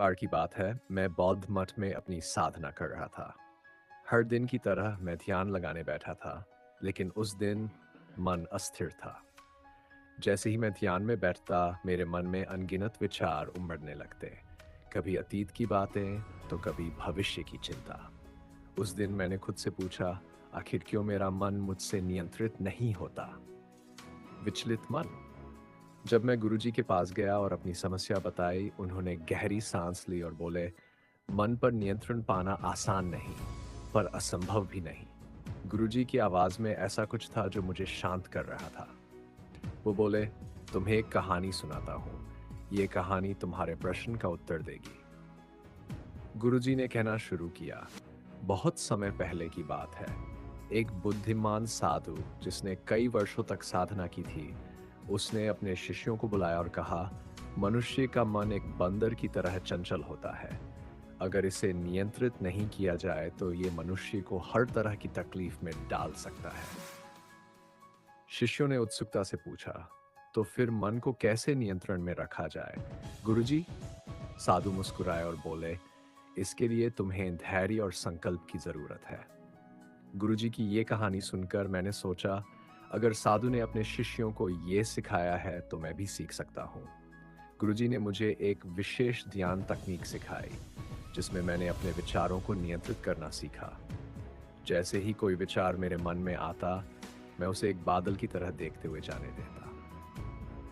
बार की बात है, मैं बौद्ध मठ में अपनी साधना कर रहा था। हर दिन की तरह मैं ध्यान लगाने बैठा था, लेकिन उस दिन मन अस्थिर था। जैसे ही मैं ध्यान में बैठता, मेरे मन में अनगिनत विचार उमड़ने लगते। कभी अतीत की बातें, तो कभी भविष्य की चिंता। उस दिन मैंने खुद से पूछा, आखिर क्यों मेरा मन मुझसे नियंत्रित नहीं होता? विचलित मन। जब मैं गुरुजी के पास गया और अपनी समस्या बताई, उन्होंने गहरी सांस ली और बोले, मन पर नियंत्रण पाना आसान नहीं, पर असंभव भी नहीं। गुरुजी की आवाज में ऐसा कुछ था जो मुझे शांत कर रहा था। वो बोले, तुम्हें एक कहानी सुनाता हूँ। ये कहानी तुम्हारे प्रश्न का उत्तर देगी। गुरुजी ने कहना शुरू किया, बहुत समय पहले की बात है। एक बुद्धिमान साधु जिसने कई वर्षों तक साधना की थी, उसने अपने शिष्यों को बुलाया और कहा, मनुष्य का मन एक बंदर की तरह चंचल होता है। अगर इसे नियंत्रित नहीं किया जाए तो ये मनुष्य को हर तरह की तकलीफ में डाल सकता है। शिष्यों ने उत्सुकता से पूछा, तो फिर मन को कैसे नियंत्रण में रखा जाए गुरुजी? साधु मुस्कुराए और बोले, इसके लिए तुम्हें धैर्य और संकल्प की जरूरत है। गुरुजी की ये कहानी सुनकर मैंने सोचा, अगर साधु ने अपने शिष्यों को ये सिखाया है तो मैं भी सीख सकता हूँ। गुरुजी ने मुझे एक विशेष ध्यान तकनीक सिखाई, जिसमें मैंने अपने विचारों को नियंत्रित करना सीखा। जैसे ही कोई विचार मेरे मन में आता, मैं उसे एक बादल की तरह देखते हुए जाने देता।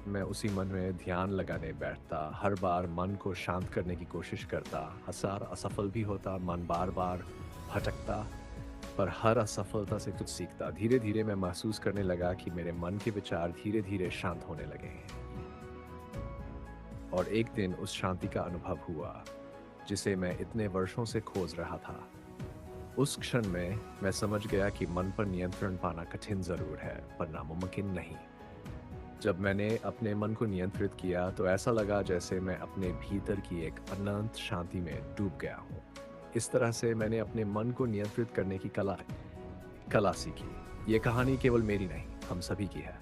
मैं उसी मन में ध्यान लगाने बैठता, हर बार मन को शांत करने की कोशिश करता। हर असफल भी होता, मन बार बार भटकता, पर हर असफलता से कुछ सीखता। धीरे धीरे मैं महसूस करने लगा कि मेरे मन के विचार धीरे धीरे शांत होने लगे हैं। और एक दिन उस शांति का अनुभव हुआ, जिसे मैं इतने वर्षों से खोज रहा था। उस क्षण में मैं समझ गया कि मन पर नियंत्रण पाना कठिन जरूर है, पर नामुमकिन नहीं। जब मैंने अपने मन को नियंत्रित किया तो ऐसा लगा जैसे मैं अपने भीतर की एक अनंत शांति में डूब गया हूँ। इस तरह से मैंने अपने मन को नियंत्रित करने की कला कला सीखी। ये कहानी केवल मेरी नहीं, हम सभी की है।